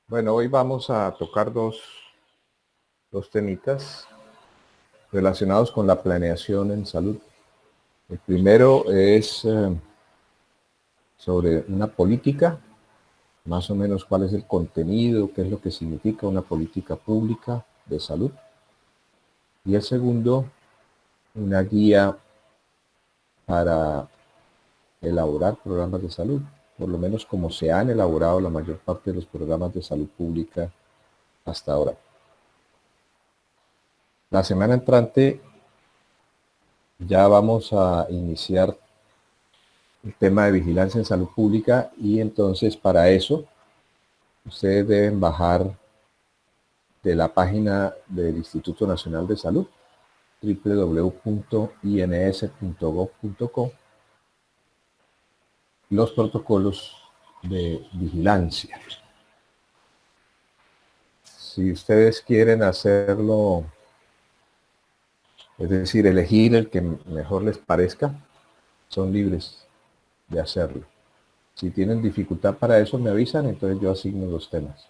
Bueno, hoy vamos a tocar dos temitas relacionados con la planeación en salud. El primero es sobre una política, más o menos cuál es el contenido, qué es lo que significa una política pública de salud. Y el segundo, una guía para elaborar programas de salud, por lo menos como se han elaborado la mayor parte de los programas de salud pública hasta ahora. La semana entrante ya vamos a iniciar el tema de vigilancia en salud pública y entonces para eso ustedes deben bajar de la página del Instituto Nacional de Salud, www.ins.gov.co, los protocolos de vigilancia. Si ustedes quieren hacerlo, es decir, elegir el que mejor les parezca, son libres de hacerlo. Si tienen dificultad para eso, me avisan, entonces yo asigno los temas.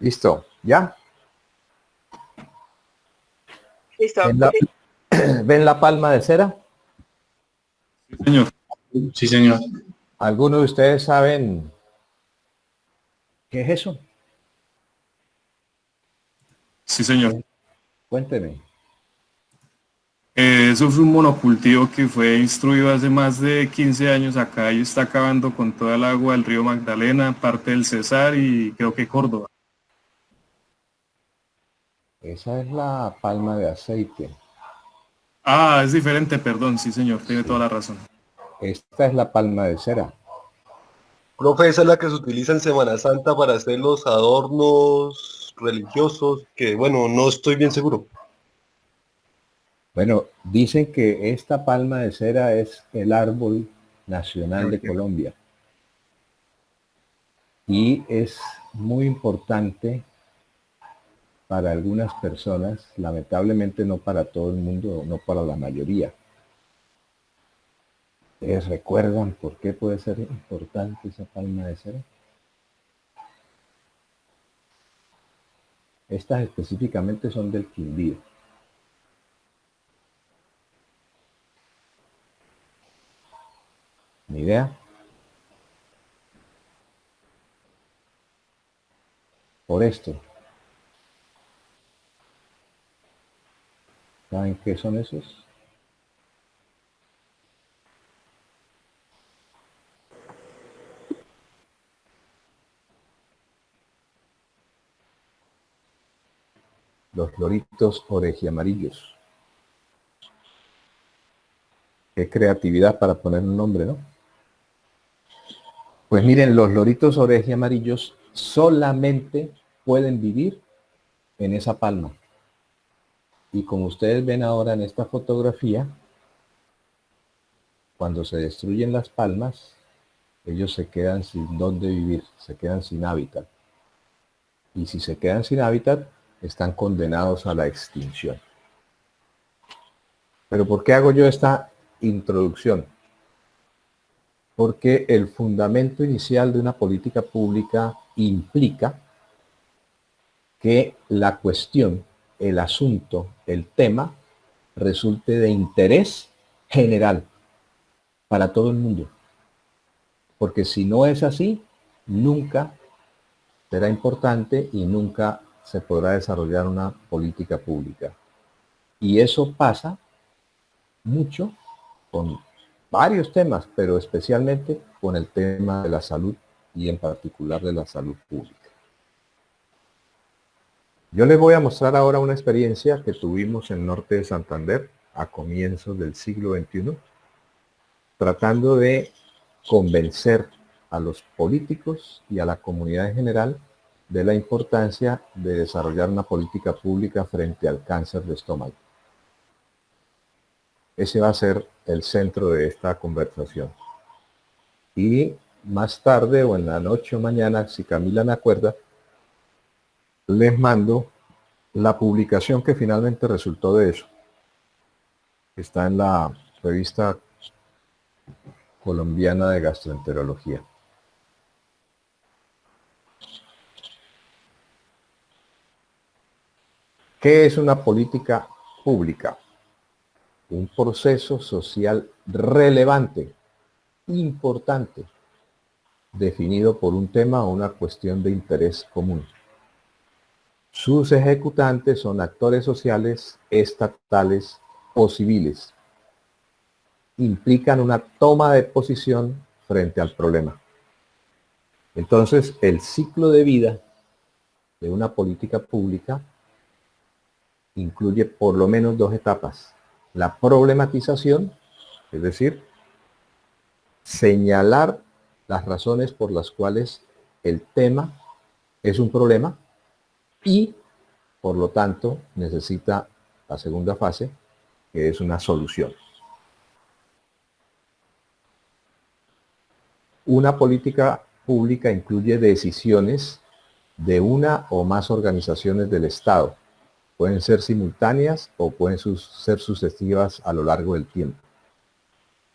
Listo, ¿ya? Listo. ¿Ven la palma de cera? Sí, señor. Sí, señor. ¿Algunos de ustedes saben qué es eso? Sí, señor. Cuénteme. Eso fue un monocultivo que fue instruido hace más de 15 años acá y está acabando con toda el agua del río Magdalena, parte del Cesar y creo que Córdoba. Esa es la palma de aceite. Ah, es diferente, perdón, sí, señor, tiene toda Sí. la razón. Esta es la palma de cera. Profe, esa es la que se utiliza en Semana Santa para hacer los adornos religiosos, que bueno, no estoy bien seguro. Bueno, dicen que esta palma de cera es el árbol nacional de Colombia y es muy importante para algunas personas, lamentablemente no para todo el mundo, no para la mayoría. ¿Ustedes recuerdan por qué puede ser importante esa palma de cera? Estas específicamente son del Quindío. ¿Ni idea? Por esto. ¿Saben qué son esos? Los loritos orejiamarillos. Qué creatividad para poner un nombre, ¿no? Pues miren, los loritos orejiamarillos solamente pueden vivir en esa palma. Y como ustedes ven ahora en esta fotografía, cuando se destruyen las palmas, ellos se quedan sin dónde vivir, se quedan sin hábitat. Y si se quedan sin hábitat, están condenados a la extinción. Pero ¿por qué hago yo esta introducción? Porque el fundamento inicial de una política pública implica que la cuestión, el asunto, el tema, resulte de interés general para todo el mundo. Porque si no es así, nunca será importante y nunca se podrá desarrollar una política pública. Y eso pasa mucho con varios temas, pero especialmente con el tema de la salud y en particular de la salud pública. Yo les voy a mostrar ahora una experiencia que tuvimos en Norte de Santander a comienzos del siglo XXI, tratando de convencer a los políticos y a la comunidad en general de la importancia de desarrollar una política pública frente al cáncer de estómago. Ese va a ser el centro de esta conversación. Y más tarde o en la noche o mañana, si Camila me acuerda, les mando la publicación que finalmente resultó de eso. Está en la revista colombiana de gastroenterología. ¿Qué es una política pública? Un proceso social relevante, importante, definido por un tema o una cuestión de interés común. Sus ejecutantes son actores sociales, estatales o civiles. Implican una toma de posición frente al problema. Entonces, el ciclo de vida de una política pública incluye por lo menos dos etapas. La problematización, es decir, señalar las razones por las cuales el tema es un problema y, por lo tanto, necesita la segunda fase, que es una solución. Una política pública incluye decisiones de una o más organizaciones del Estado. Pueden ser simultáneas o pueden ser sucesivas a lo largo del tiempo.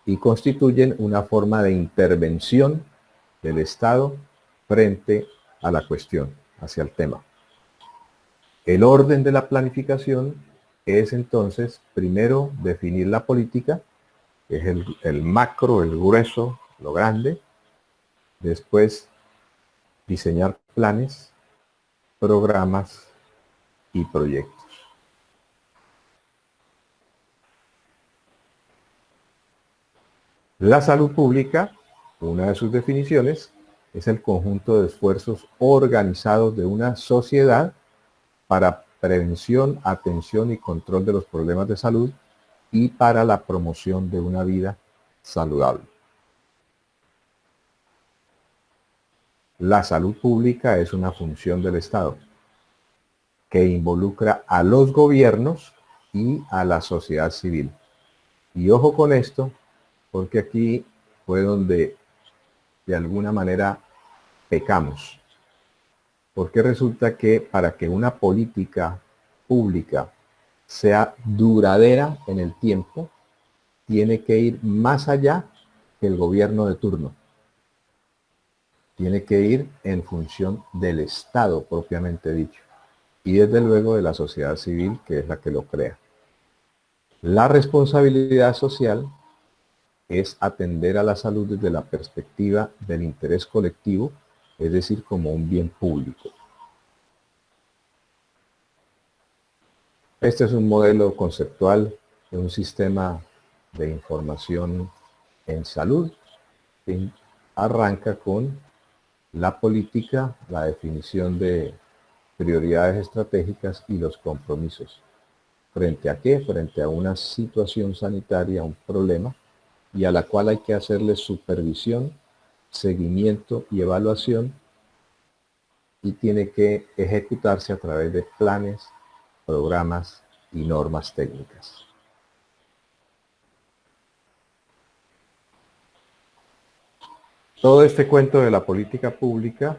Y constituyen una forma de intervención del Estado frente a la cuestión, hacia el tema. El orden de la planificación es entonces primero definir la política, que es el macro, el grueso, lo grande. Después diseñar planes, programas y proyectos. La salud pública, una de sus definiciones, es el conjunto de esfuerzos organizados de una sociedad para prevención, atención y control de los problemas de salud y para la promoción de una vida saludable. La salud pública es una función del Estado que involucra a los gobiernos y a la sociedad civil. Y ojo con esto, porque aquí fue donde de alguna manera pecamos. Porque resulta que para que una política pública sea duradera en el tiempo, tiene que ir más allá que el gobierno de turno. Tiene que ir en función del Estado propiamente dicho. Y desde luego de la sociedad civil, que es la que lo crea. La responsabilidad social es atender a la salud desde la perspectiva del interés colectivo, es decir, como un bien público. Este es un modelo conceptual de un sistema de información en salud que arranca con la política, la definición de prioridades estratégicas y los compromisos. ¿Frente a qué? Frente a una situación sanitaria, un problema, y a la cual hay que hacerle supervisión, seguimiento y evaluación, y tiene que ejecutarse a través de planes, programas y normas técnicas. Todo este cuento de la política pública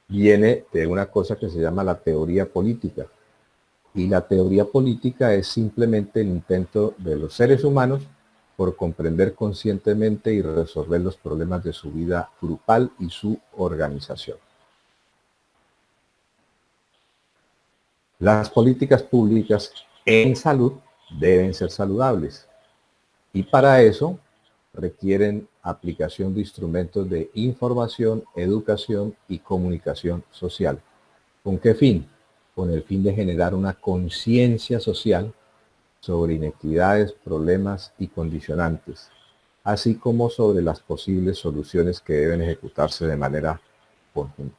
viene de una cosa que se llama la teoría política. Y la teoría política es simplemente el intento de los seres humanos por comprender conscientemente y resolver los problemas de su vida grupal y su organización. Las políticas públicas en salud deben ser saludables y para eso requieren aplicación de instrumentos de información, educación y comunicación social. ¿Con qué fin? Con el fin de generar una conciencia social sobre inequidades, problemas y condicionantes, así como sobre las posibles soluciones que deben ejecutarse de manera conjunta.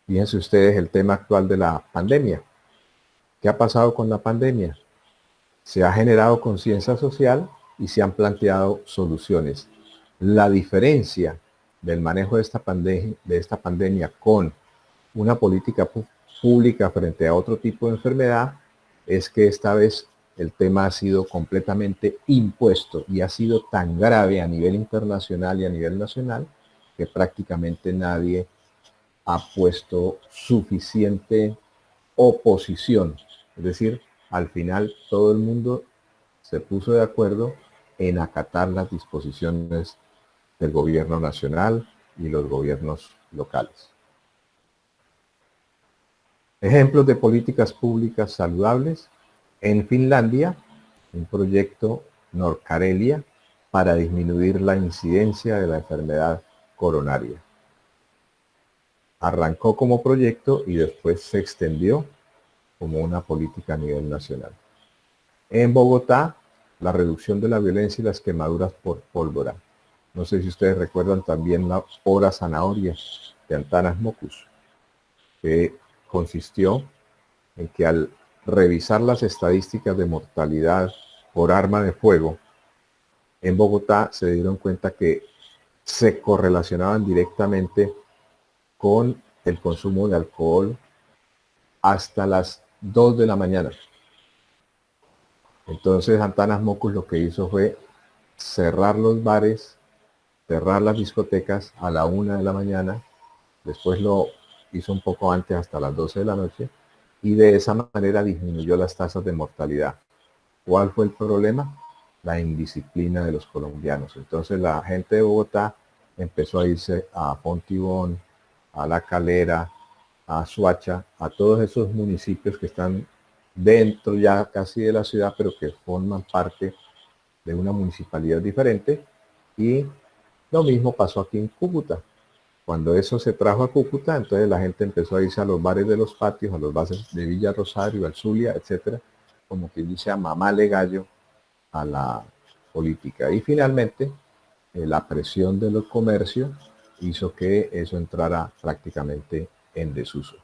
Fíjense ustedes el tema actual de la pandemia. ¿Qué ha pasado con la pandemia? Se ha generado conciencia social y se han planteado soluciones. La diferencia del manejo de esta pandemia con una política pública frente a otro tipo de enfermedad es que esta vez el tema ha sido completamente impuesto y ha sido tan grave a nivel internacional y a nivel nacional que prácticamente nadie ha puesto suficiente oposición. Es decir, al final todo el mundo se puso de acuerdo en acatar las disposiciones del gobierno nacional y los gobiernos locales. Ejemplos de políticas públicas saludables. En Finlandia, un proyecto Nordkarelia para disminuir la incidencia de la enfermedad coronaria. Arrancó como proyecto y después se extendió como una política a nivel nacional. En Bogotá, la reducción de la violencia y las quemaduras por pólvora. No sé si ustedes recuerdan también la hora zanahoria de Antanas Mockus, que consistió en que al revisar las estadísticas de mortalidad por arma de fuego, en Bogotá se dieron cuenta que se correlacionaban directamente con el consumo de alcohol hasta las 2 de la mañana. Entonces Antanas Mockus lo que hizo fue cerrar los bares, cerrar las discotecas a la 1 de la mañana, después lo hizo un poco antes hasta las 12 de la noche, y de esa manera disminuyó las tasas de mortalidad. ¿Cuál fue el problema? La indisciplina de los colombianos. Entonces la gente de Bogotá empezó a irse a Fontibón, a La Calera, a Soacha, a todos esos municipios que están dentro ya casi de la ciudad, pero que forman parte de una municipalidad diferente. Y lo mismo pasó aquí en Cúcuta. Cuando eso se trajo a Cúcuta, entonces la gente empezó a irse a los bares de los patios, a los bares de Villa Rosario, al Zulia, etcétera, como que dice a mamarle gallo a la política. Y finalmente, la presión de los comercios hizo que eso entrara prácticamente en desuso.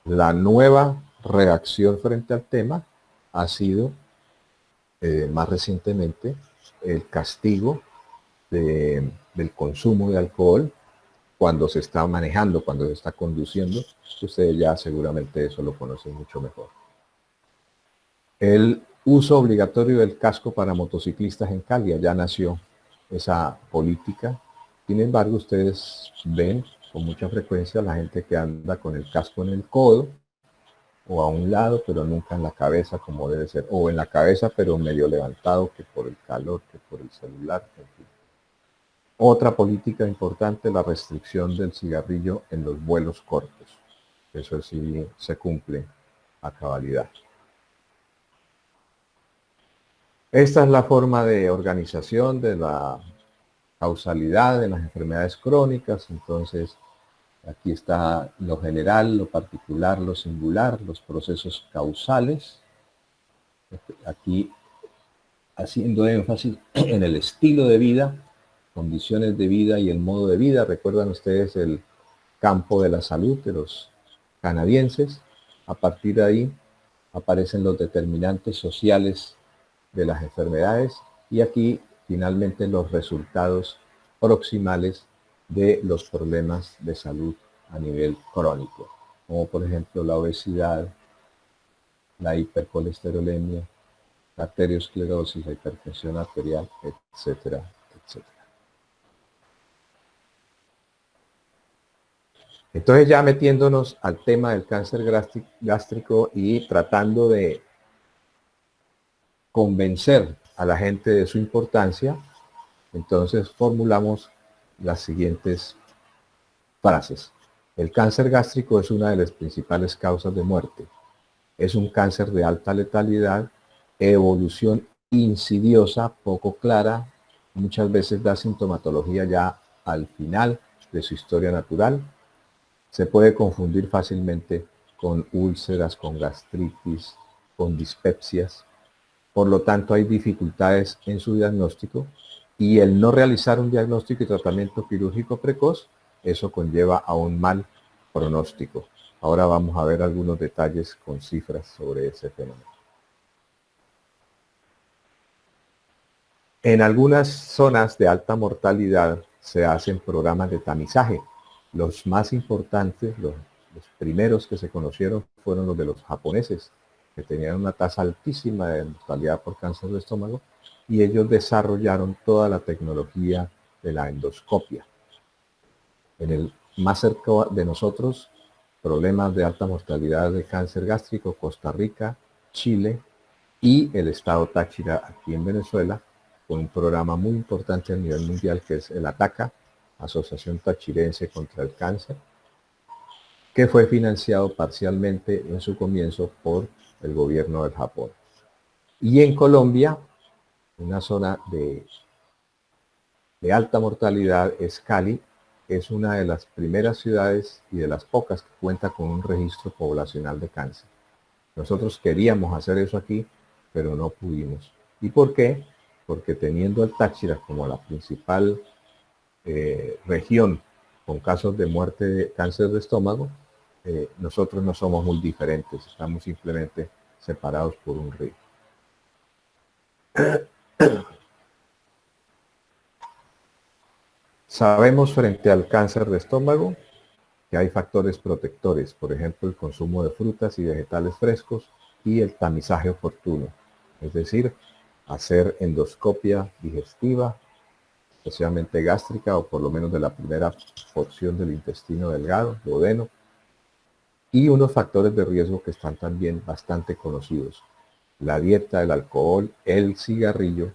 La nueva reacción frente al tema ha sido, más recientemente, el castigo del consumo de alcohol cuando se está manejando, cuando se está conduciendo. Ustedes ya seguramente eso lo conocen mucho mejor. El uso obligatorio del casco para motociclistas en Cali, ya nació esa política. Sin embargo, ustedes ven con mucha frecuencia la gente que anda con el casco en el codo o a un lado, pero nunca en la cabeza como debe ser, o en la cabeza pero medio levantado, que por el calor, que por el celular, en fin. Otra política importante, la restricción del cigarrillo en los vuelos cortos. Eso sí se cumple a cabalidad. Esta es la forma de organización de la causalidad de las enfermedades crónicas. Entonces, aquí está lo general, lo particular, lo singular, los procesos causales. Aquí haciendo énfasis en el estilo de vida, condiciones de vida y el modo de vida. Recuerdan ustedes el campo de la salud de los canadienses. A partir de ahí aparecen los determinantes sociales de las enfermedades y aquí finalmente los resultados proximales de los problemas de salud a nivel crónico, como por ejemplo la obesidad, la hipercolesterolemia, la arteriosclerosis, la hipertensión arterial, etcétera, etcétera. Entonces, ya metiéndonos al tema del cáncer gástrico y tratando de convencer a la gente de su importancia, entonces formulamos las siguientes frases. El cáncer gástrico es una de las principales causas de muerte. Es un cáncer de alta letalidad, evolución insidiosa, poco clara, muchas veces da sintomatología ya al final de su historia natural. Se puede confundir fácilmente con úlceras, con gastritis, con dispepsias. Por lo tanto, hay dificultades en su diagnóstico y el no realizar un diagnóstico y tratamiento quirúrgico precoz, eso conlleva a un mal pronóstico. Ahora vamos a ver algunos detalles con cifras sobre ese fenómeno. En algunas zonas de alta mortalidad se hacen programas de tamizaje. Los más importantes, los primeros que se conocieron fueron los de los japoneses, que tenían una tasa altísima de mortalidad por cáncer de estómago, y ellos desarrollaron toda la tecnología de la endoscopia. En el más cerca de nosotros, problemas de alta mortalidad de cáncer gástrico, Costa Rica, Chile y el estado Táchira aquí en Venezuela, con un programa muy importante a nivel mundial que es el ATACA, Asociación Tachirense contra el Cáncer, que fue financiado parcialmente en su comienzo por el gobierno del Japón. Y en Colombia, una zona de alta mortalidad es Cali, es una de las primeras ciudades y de las pocas que cuenta con un registro poblacional de cáncer. Nosotros queríamos hacer eso aquí, pero no pudimos. ¿Y por qué? Porque teniendo el Táchira como la principal región con casos de muerte de cáncer de estómago, nosotros no somos muy diferentes, estamos simplemente separados por un río. Sabemos frente al cáncer de estómago que hay factores protectores, por ejemplo, el consumo de frutas y vegetales frescos y el tamizaje oportuno, es decir, hacer endoscopia digestiva, especialmente gástrica o por lo menos de la primera porción del intestino delgado, duodeno, y unos factores de riesgo que están también bastante conocidos: la dieta, el alcohol, el cigarrillo,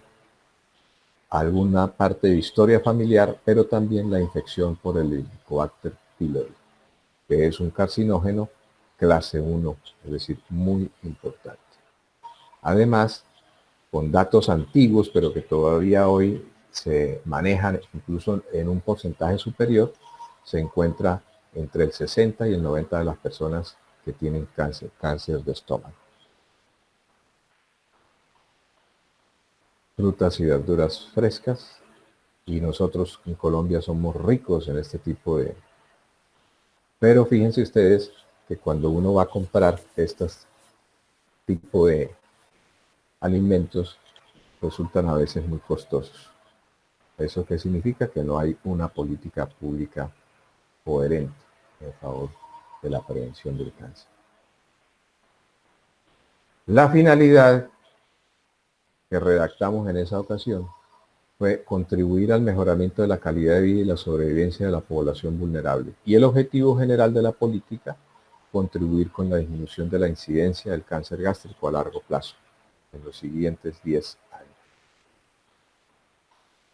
alguna parte de historia familiar, pero también la infección por el Helicobacter pylori. que es un carcinógeno clase 1, es decir, muy importante. Además, con datos antiguos, pero que todavía hoy se manejan incluso en un porcentaje superior, se encuentra entre el 60 y el 90 de las personas que tienen cáncer de estómago. Frutas y verduras frescas, y nosotros en Colombia somos ricos en este tipo de... Pero fíjense ustedes que cuando uno va a comprar estos tipos de alimentos, resultan a veces muy costosos. ¿Eso qué significa? Que no hay una política pública coherente en favor de la prevención del cáncer. La finalidad que redactamos en esa ocasión fue contribuir al mejoramiento de la calidad de vida y la sobrevivencia de la población vulnerable. Y el objetivo general de la política, contribuir con la disminución de la incidencia del cáncer gástrico a largo plazo, en los siguientes 10 años.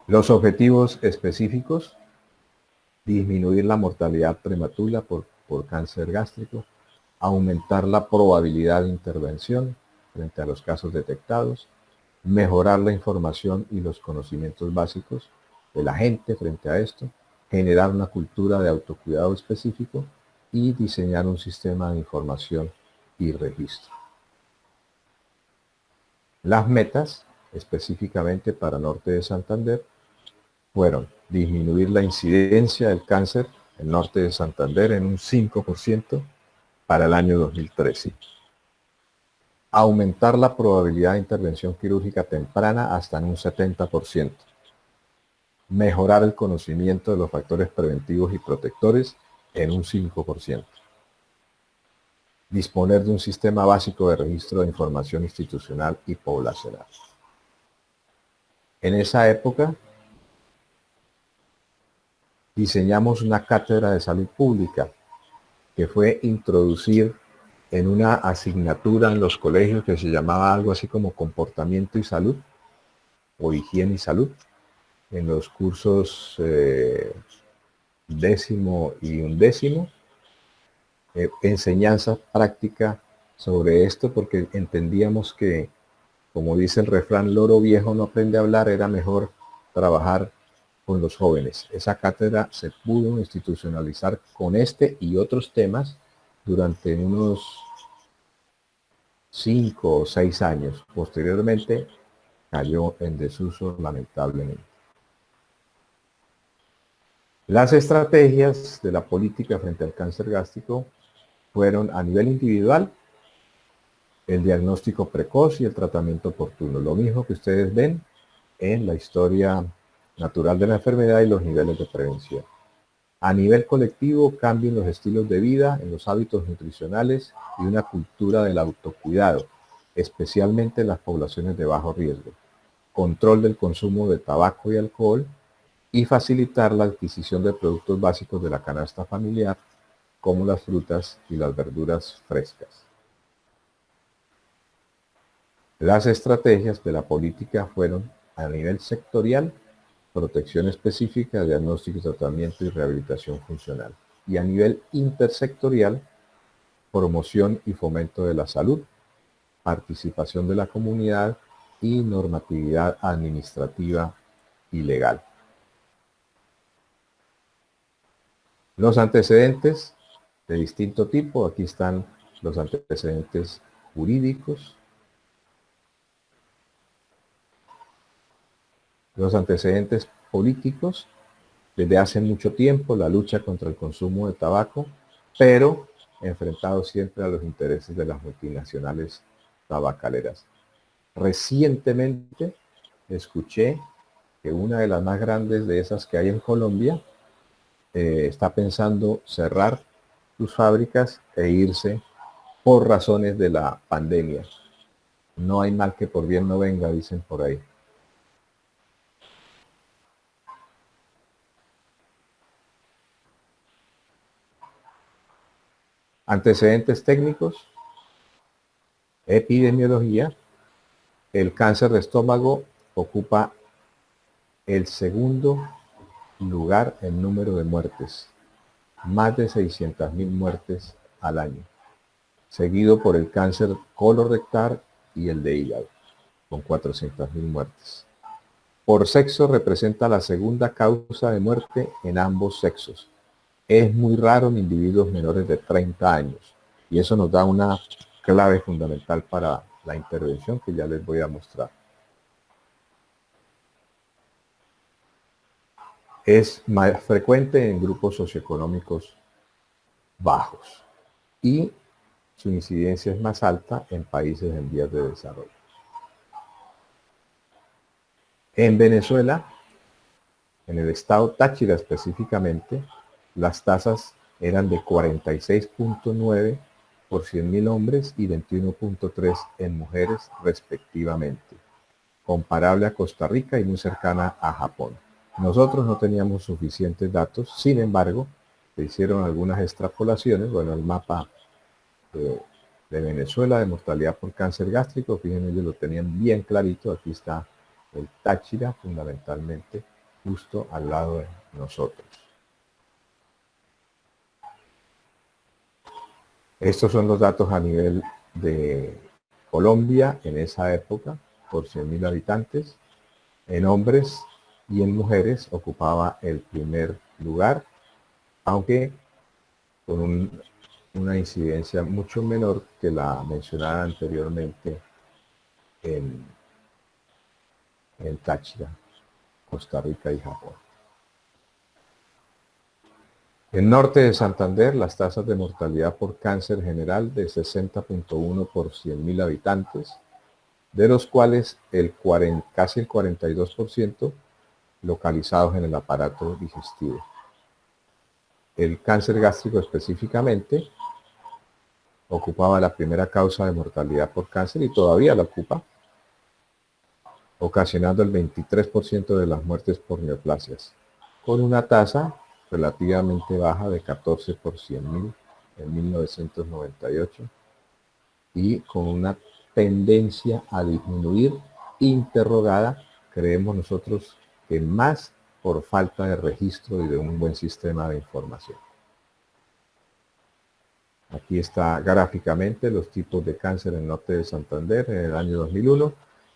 Los objetivos específicos: disminuir la mortalidad prematura por cáncer gástrico, aumentar la probabilidad de intervención frente a los casos detectados, mejorar la información y los conocimientos básicos de la gente frente a esto, generar una cultura de autocuidado específico y diseñar un sistema de información y registro. Las metas, específicamente para Norte de Santander, fueron disminuir la incidencia del cáncer en Norte de Santander en un 5% para el año 2013. Aumentar la probabilidad de intervención quirúrgica temprana hasta en un 70%. Mejorar el conocimiento de los factores preventivos y protectores en un 5%. Disponer de un sistema básico de registro de información institucional y poblacional. En esa época, diseñamos una cátedra de salud pública que fue introducir en una asignatura en los colegios que se llamaba algo así como comportamiento y salud o higiene y salud, en los cursos 10º y 11º, enseñanza práctica sobre esto, porque entendíamos que, como dice el refrán, loro viejo no aprende a hablar, era mejor trabajar con los jóvenes. Esa cátedra se pudo institucionalizar con este y otros temas durante unos 5 o 6 años. Posteriormente cayó en desuso, lamentablemente. Las estrategias de la política frente al cáncer gástrico fueron, a nivel individual, el diagnóstico precoz y el tratamiento oportuno. Lo mismo que ustedes ven en la historia natural de la enfermedad y los niveles de prevención. A nivel colectivo, cambio en los estilos de vida, en los hábitos nutricionales y una cultura del autocuidado, especialmente en las poblaciones de bajo riesgo. Control del consumo de tabaco y alcohol y facilitar la adquisición de productos básicos de la canasta familiar, como las frutas y las verduras frescas. Las estrategias de la política fueron, a nivel sectorial, protección específica, diagnóstico, tratamiento y rehabilitación funcional. Y a nivel intersectorial, promoción y fomento de la salud, participación de la comunidad y normatividad administrativa y legal. Los antecedentes de distinto tipo, aquí están los antecedentes jurídicos, los antecedentes políticos, desde hace mucho tiempo la lucha contra el consumo de tabaco, pero enfrentado siempre a los intereses de las multinacionales tabacaleras. Recientemente escuché que una de las más grandes de esas que hay en Colombia está pensando cerrar sus fábricas e irse por razones de la pandemia. No hay mal que por bien no venga, dicen por ahí. Antecedentes técnicos, epidemiología. El cáncer de estómago ocupa el segundo lugar en número de muertes más de 600.000 muertes al año, seguido por el cáncer colorectal y el de hígado, con 400.000 muertes. Por sexo representa la segunda causa de muerte en ambos sexos. Es muy raro en individuos menores de 30 años y eso nos da una clave fundamental para la intervención que ya les voy a mostrar. Es más frecuente en grupos socioeconómicos bajos y su incidencia es más alta en países en vías de desarrollo. En Venezuela, en el estado Táchira específicamente, las tasas eran de 46.9 por 100.000 hombres y 21.3 en mujeres respectivamente, comparable a Costa Rica y muy cercana a Japón. Nosotros no teníamos suficientes datos, sin embargo, se hicieron algunas extrapolaciones. Bueno, el mapa de Venezuela de mortalidad por cáncer gástrico, fíjense, ellos lo tenían bien clarito. Aquí está el Táchira, fundamentalmente, justo al lado de nosotros. Estos son los datos a nivel de Colombia en esa época, por 100.000 habitantes. En hombres y en mujeres ocupaba el primer lugar, aunque con una incidencia mucho menor que la mencionada anteriormente en Táchira, Costa Rica y Japón. En norte de Santander, las tasas de mortalidad por cáncer general de 60.1 por 100.000 habitantes, de los cuales casi el 42% localizados en el aparato digestivo. El cáncer gástrico específicamente ocupaba la primera causa de mortalidad por cáncer y todavía la ocupa, ocasionando el 23% de las muertes por neoplasias, con una tasa relativamente baja de 14 por 100.000 en 1998 y con una tendencia a disminuir interrogada, creemos nosotros que más por falta de registro y de un buen sistema de información. Aquí está gráficamente los tipos de cáncer en el norte de Santander en el año 2001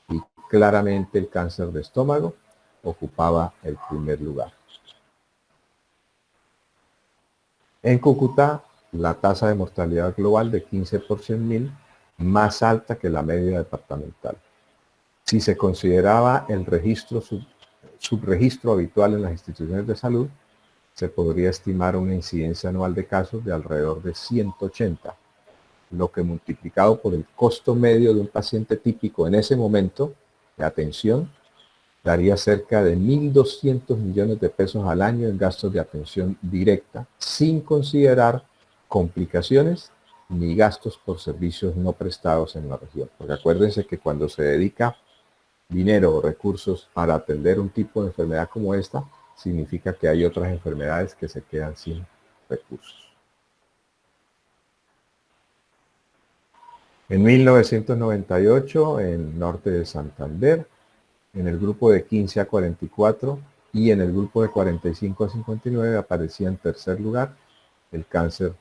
y claramente el cáncer de estómago ocupaba el primer lugar. En Cúcuta, la tasa de mortalidad global de 15 por 100.000, más alta que la media departamental. Si se consideraba el subregistro habitual en las instituciones de salud, se podría estimar una incidencia anual de casos de alrededor de 180, lo que multiplicado por el costo medio de un paciente típico en ese momento de atención, daría cerca de 1.200 millones de pesos al año en gastos de atención directa, sin considerar complicaciones ni gastos por servicios no prestados en la región. Porque acuérdense que cuando se dedica dinero o recursos para atender un tipo de enfermedad como esta, significa que hay otras enfermedades que se quedan sin recursos. En 1998, en norte de Santander, en el grupo de 15 a 44 y en el grupo de 45 a 59 aparecía en tercer lugar el cáncer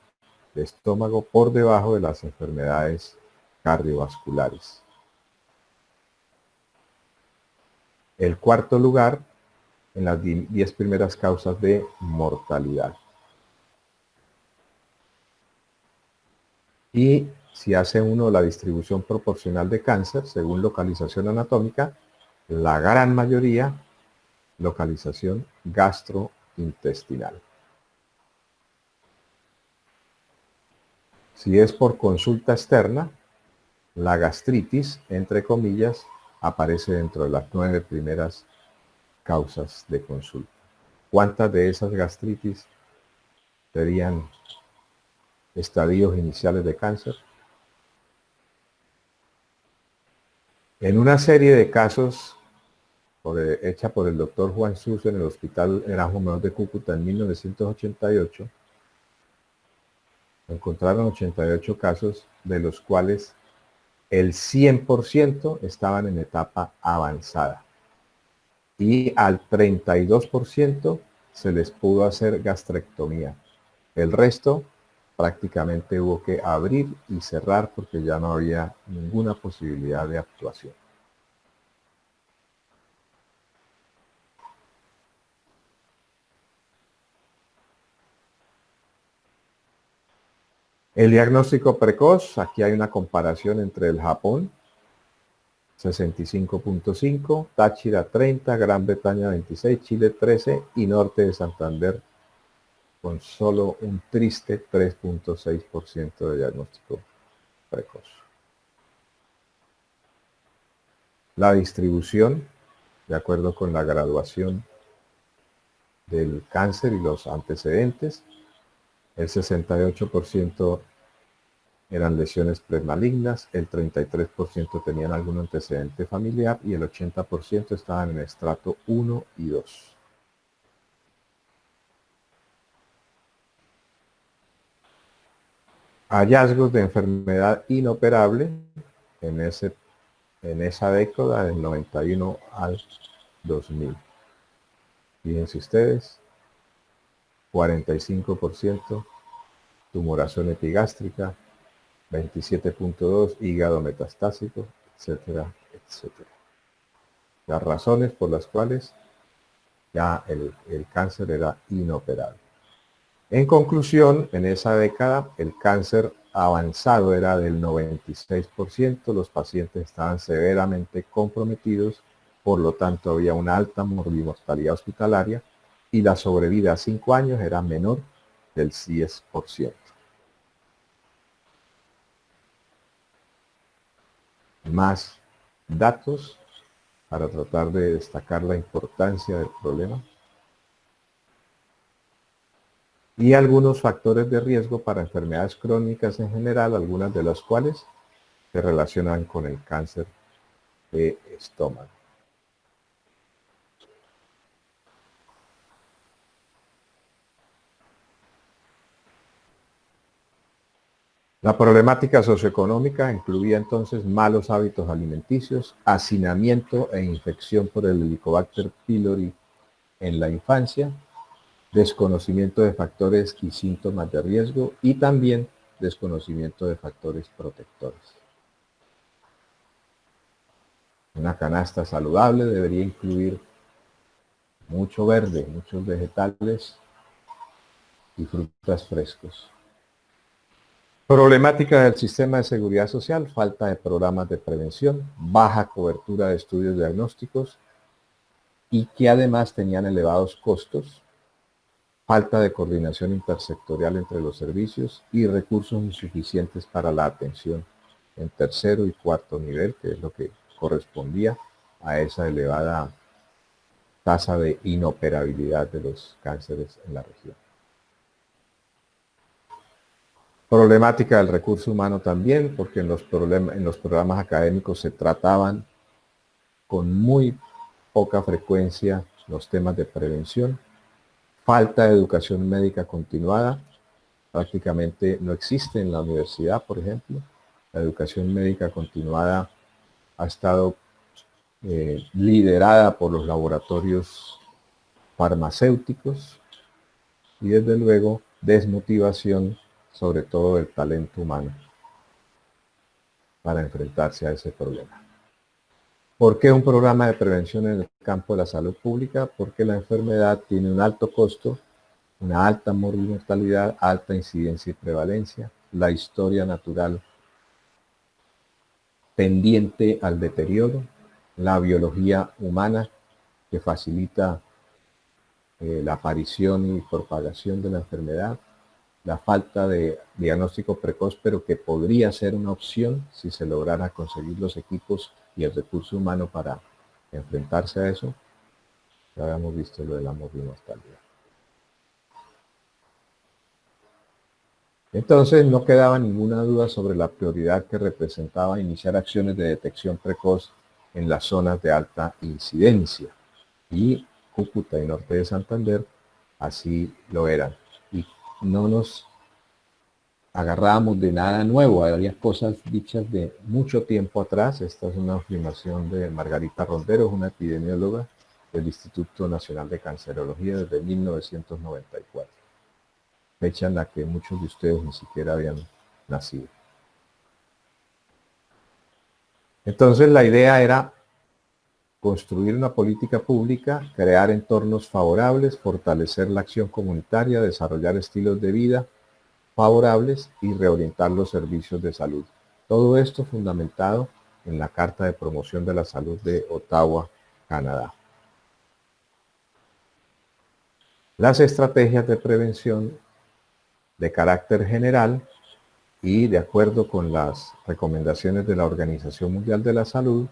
de estómago, por debajo de las enfermedades cardiovasculares. El cuarto lugar en las 10 primeras causas de mortalidad. Y si hace uno la distribución proporcional de cáncer según localización anatómica, la gran mayoría localización gastrointestinal. Si es por consulta externa, la gastritis, entre comillas, aparece dentro de las 9 primeras causas de consulta. ¿Cuántas de esas gastritis serían estadios iniciales de cáncer? En una serie de casos hecha por el doctor Juan Suso en el Hospital Erasmo Menor de Cúcuta en 1988, encontraron 88 casos, de los cuales el 100% estaban en etapa avanzada y al 32% se les pudo hacer gastrectomía, El resto prácticamente hubo que abrir y cerrar porque ya no había ninguna posibilidad de actuación. El diagnóstico precoz, aquí hay una comparación entre el Japón, 65.5, Táchira 30, Gran Bretaña 26, Chile 13 y Norte de Santander con solo un triste 3.6% de diagnóstico precoz. La distribución, de acuerdo con la graduación del cáncer y los antecedentes, el 68% eran lesiones premalignas, el 33% tenían algún antecedente familiar y el 80% estaban en estrato 1 y 2. Hallazgos de enfermedad inoperable en esa década del 91 al 2000. Fíjense ustedes, 45% tumoración epigástrica, 27.2 hígado metastásico, etcétera, etcétera. Las razones por las cuales ya el cáncer era inoperable. En conclusión, en esa década el cáncer avanzado era del 96%, los pacientes estaban severamente comprometidos, por lo tanto había una alta mortalidad hospitalaria y la sobrevida a 5 años era menor del 10%. Más datos para tratar de destacar la importancia del problema y algunos factores de riesgo para enfermedades crónicas en general, algunas de las cuales se relacionan con el cáncer de estómago. La problemática socioeconómica incluía entonces malos hábitos alimenticios, hacinamiento e infección por el Helicobacter pylori en la infancia, desconocimiento de factores y síntomas de riesgo y también desconocimiento de factores protectores. Una canasta saludable debería incluir mucho verde, muchos vegetales y frutas frescos. Problemática del sistema de seguridad social, falta de programas de prevención, baja cobertura de estudios diagnósticos y que además tenían elevados costos, falta de coordinación intersectorial entre los servicios y recursos insuficientes para la atención en tercero y cuarto nivel, que es lo que correspondía a esa elevada tasa de inoperabilidad de los cánceres en la región. Problemática del recurso humano también, porque en los programas académicos se trataban con muy poca frecuencia los temas de prevención, falta de educación médica continuada, prácticamente no existe en la universidad, por ejemplo. La educación médica continuada ha estado liderada por los laboratorios farmacéuticos y desde luego desmotivación sobre todo del talento humano para enfrentarse a ese problema. ¿Por qué un programa de prevención en el campo de la salud pública? Porque la enfermedad tiene un alto costo, una alta mortalidad, alta incidencia y prevalencia, la historia natural pendiente al deterioro, la biología humana que facilita la aparición y propagación de la enfermedad, la falta de diagnóstico precoz, pero que podría ser una opción si se lograra conseguir los equipos y el recurso humano para enfrentarse a eso. Ya habíamos visto lo de la mortalidad. Entonces no quedaba ninguna duda sobre la prioridad que representaba iniciar acciones de detección precoz en las zonas de alta incidencia. Y Cúcuta y Norte de Santander así lo eran. Y no nos agarrábamos de nada nuevo, había cosas dichas de mucho tiempo atrás. Esta es una afirmación de Margarita Rondero, es una epidemióloga del Instituto Nacional de Cancerología desde 1994. fecha en la que muchos de ustedes ni siquiera habían nacido. Entonces la idea era construir una política pública, crear entornos favorables, fortalecer la acción comunitaria, desarrollar estilos de vida favorables y reorientar los servicios de salud. Todo esto fundamentado en la Carta de Promoción de la Salud de Ottawa, Canadá. Las estrategias de prevención de carácter general y de acuerdo con las recomendaciones de la Organización Mundial de la Salud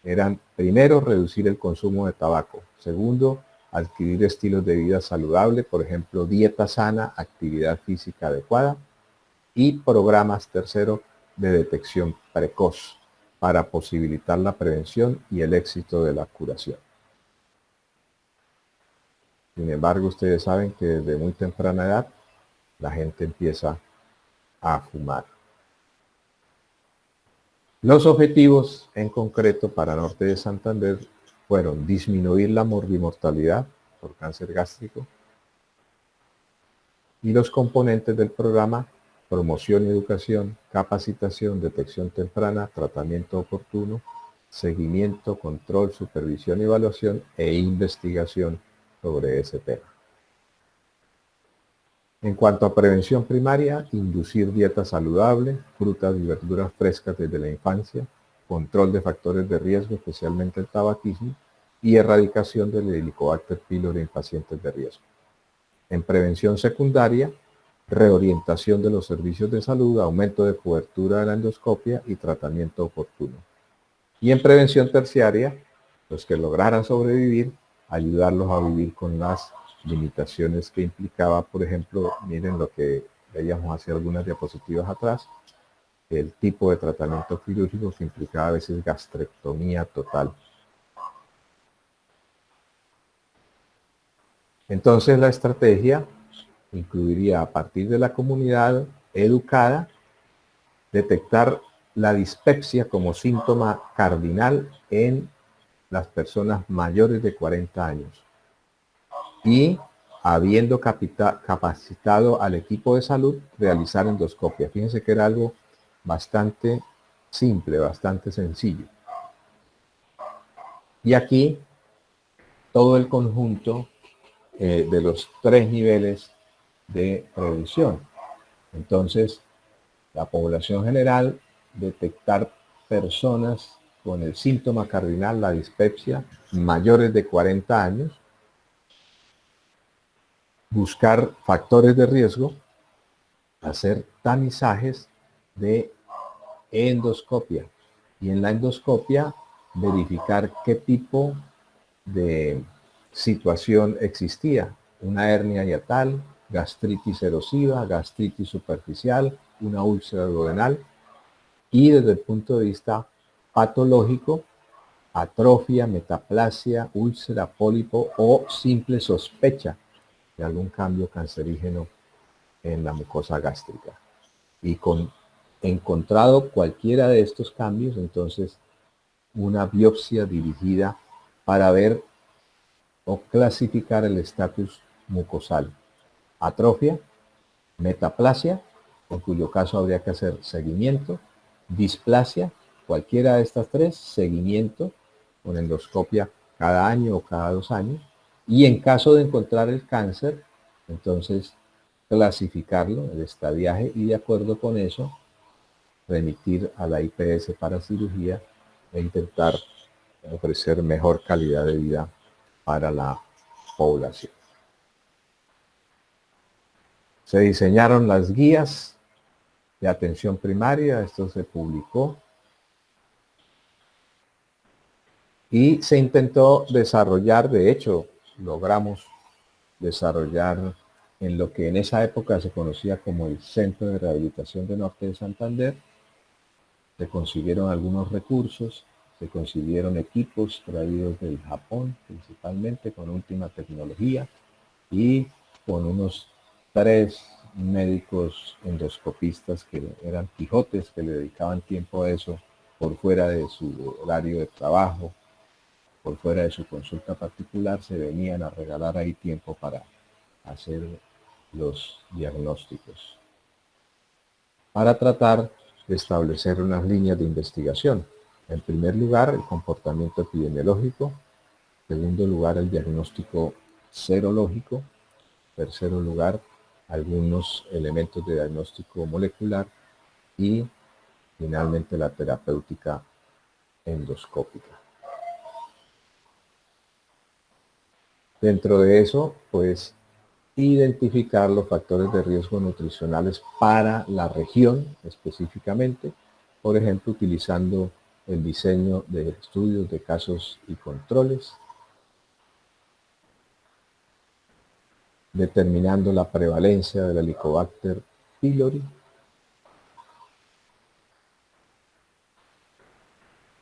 eran, primero, reducir el consumo de tabaco. Segundo, adquirir estilos de vida saludable, por ejemplo, dieta sana, actividad física adecuada y programas, tercero, de detección precoz para posibilitar la prevención y el éxito de la curación. Sin embargo, ustedes saben que desde muy temprana edad la gente empieza a fumar. Los objetivos en concreto para Norte de Santander fueron disminuir la morbimortalidad por cáncer gástrico y los componentes del programa: promoción y educación, capacitación, detección temprana, tratamiento oportuno, seguimiento, control, supervisión y evaluación e investigación sobre ese tema. En cuanto a prevención primaria, inducir dieta saludable, frutas y verduras frescas desde la infancia, control de factores de riesgo, especialmente el tabaquismo, y erradicación del Helicobacter pylori en pacientes de riesgo. En prevención secundaria, reorientación de los servicios de salud, aumento de cobertura de la endoscopia y tratamiento oportuno. Y en prevención terciaria, los que lograran sobrevivir, ayudarlos a vivir con las limitaciones que implicaba, por ejemplo, miren lo que veíamos hace algunas diapositivas atrás, el tipo de tratamiento quirúrgico que implicaba a veces gastrectomía total. Entonces la estrategia incluiría, a partir de la comunidad educada, detectar la dispepsia como síntoma cardinal en las personas mayores de 40 años. Y, habiendo capacitado al equipo de salud, realizar endoscopia. Fíjense que era algo bastante simple, bastante sencillo. Y aquí todo el conjunto de los 3 niveles de prevención. Entonces, la población general, detectar personas con el síntoma cardinal, la dispepsia, mayores de 40 años, buscar factores de riesgo, hacer tamizajes de endoscopia y en la endoscopia verificar qué tipo de situación existía: una hernia hiatal, gastritis erosiva, gastritis superficial, una úlcera duodenal, y desde el punto de vista patológico, atrofia, metaplasia, úlcera, pólipo o simple sospecha de algún cambio cancerígeno en la mucosa gástrica. Y con encontrado cualquiera de estos cambios, entonces una biopsia dirigida para ver o clasificar el estatus mucosal: atrofia, metaplasia, en cuyo caso habría que hacer seguimiento; displasia, cualquiera de estas 3, seguimiento con endoscopia cada año o cada 2 años, y en caso de encontrar el cáncer, entonces clasificarlo, el estadiaje, y de acuerdo con eso remitir a la IPS para cirugía e intentar ofrecer mejor calidad de vida para la población. Se diseñaron las guías de atención primaria, esto se publicó, y se intentó desarrollar, de hecho, logramos desarrollar en lo que en esa época se conocía como el Centro de Rehabilitación de Norte de Santander. Se consiguieron algunos recursos, se consiguieron equipos traídos del Japón, principalmente con última tecnología, y con unos 3 médicos endoscopistas que eran Quijotes, que le dedicaban tiempo a eso por fuera de su horario de trabajo, por fuera de su consulta particular, se venían a regalar ahí tiempo para hacer los diagnósticos, para tratar de establecer unas líneas de investigación. En primer lugar, el comportamiento epidemiológico. En segundo lugar, el diagnóstico serológico. En tercer lugar, algunos elementos de diagnóstico molecular. Y finalmente, la terapéutica endoscópica. Dentro de eso, pues, identificar los factores de riesgo nutricionales para la región específicamente, por ejemplo, utilizando el diseño de estudios de casos y controles, determinando la prevalencia del Helicobacter pylori,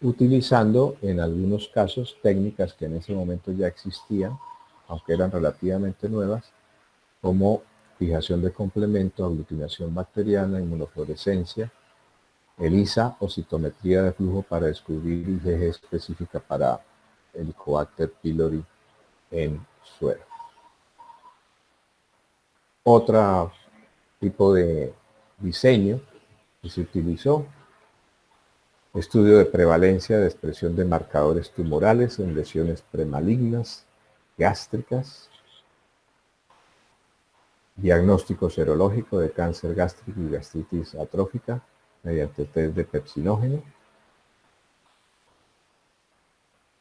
utilizando en algunos casos técnicas que en ese momento ya existían, aunque eran relativamente nuevas, como fijación de complemento, aglutinación bacteriana, inmunofluorescencia, ELISA o citometría de flujo para descubrir IgG específica para Helicobacter pylori en suero. Otro tipo de diseño que se utilizó, estudio de prevalencia de expresión de marcadores tumorales en lesiones premalignas, gástricas, diagnóstico serológico de cáncer gástrico y gastritis atrófica mediante test de pepsinógeno,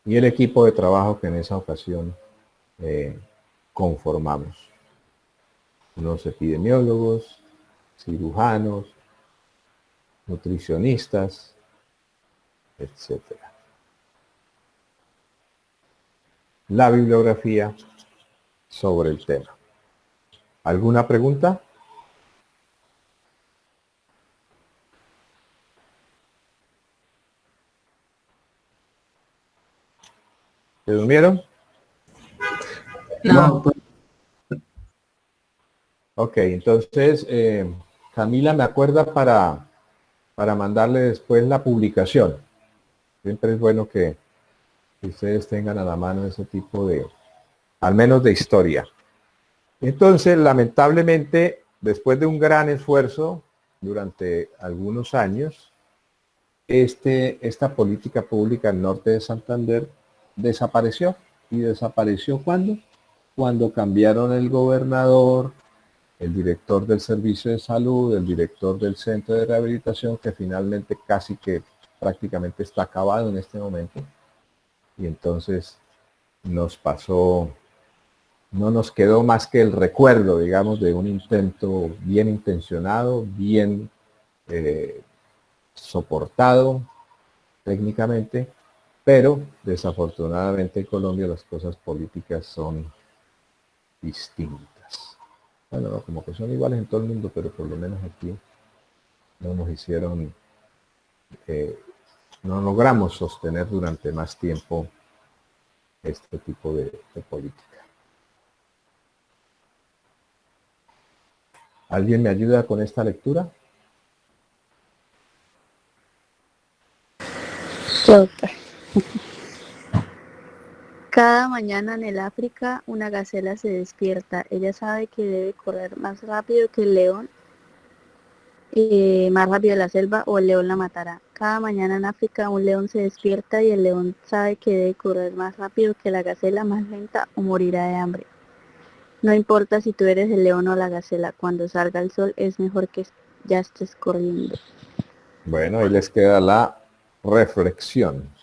y el equipo de trabajo que en esa ocasión conformamos. Unos epidemiólogos, cirujanos, nutricionistas, etc. La bibliografía sobre el tema. ¿Alguna pregunta? ¿Se durmieron? No, pues, Ok, entonces Camila me acuerda para mandarle después la publicación. Siempre es bueno que ustedes tengan a la mano ese tipo de, al menos de historia. Entonces, lamentablemente, después de un gran esfuerzo durante algunos años, esta política pública al norte de Santander desapareció. ¿Y desapareció cuándo? Cuando cambiaron el gobernador, el director del servicio de salud, el director del centro de rehabilitación, que finalmente casi que prácticamente está acabado en este momento. Y entonces nos pasó, no nos quedó más que el recuerdo, digamos, de un intento bien intencionado, bien soportado técnicamente, pero desafortunadamente en Colombia las cosas políticas son distintas. Bueno, no, como que son iguales en todo el mundo, pero por lo menos aquí no nos hicieron, no logramos sostener durante más tiempo este tipo de política. ¿Alguien me ayuda con esta lectura? Doctor. Cada mañana en el África una gacela se despierta. Ella sabe que debe correr más rápido que el león, más rápido de la selva o el león la matará. Cada mañana en África un león se despierta y el león sabe que debe correr más rápido que la gacela, más lenta o morirá de hambre. No importa si tú eres el león o la gacela, cuando salga el sol es mejor que ya estés corriendo. Bueno, ahí les queda la reflexión.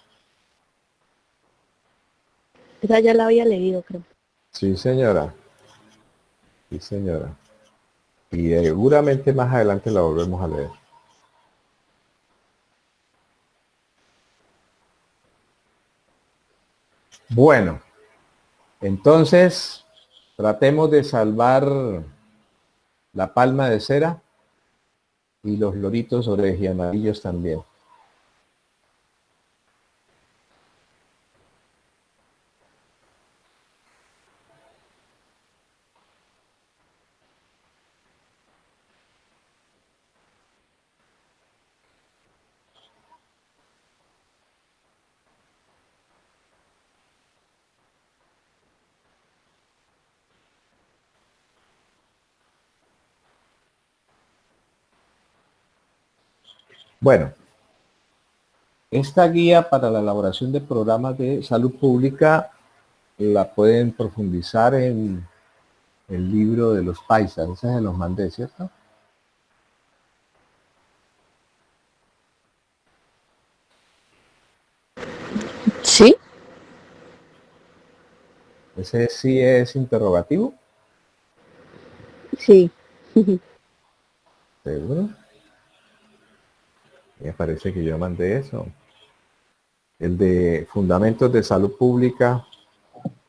Esa ya la había leído, creo. Sí, señora. Sí, señora. Y seguramente más adelante la volvemos a leer. Bueno, entonces tratemos de salvar la palma de cera y los loritos orejiamarillos también. Bueno, esta guía para la elaboración de programas de salud pública la pueden profundizar en el libro de los paisas. Ese se los mandé, ¿cierto? ¿Sí? Ese sí es interrogativo. Sí. ¿Seguro? Me parece que yo mandé eso. El de Fundamentos de Salud Pública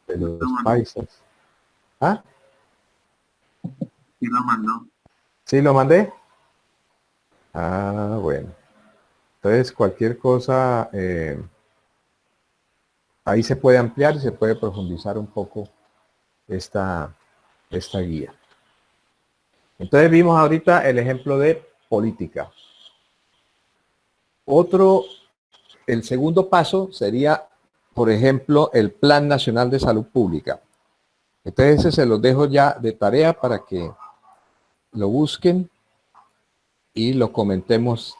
de los paisas. ¿Ah? Sí, lo mandó. ¿Sí lo mandé? Ah, bueno. Entonces, cualquier cosa, ahí se puede ampliar y se puede profundizar un poco esta guía. Entonces, vimos ahorita el ejemplo de política. El segundo paso sería, por ejemplo, el Plan Nacional de Salud Pública. Entonces, ese se los dejo ya de tarea para que lo busquen y lo comentemos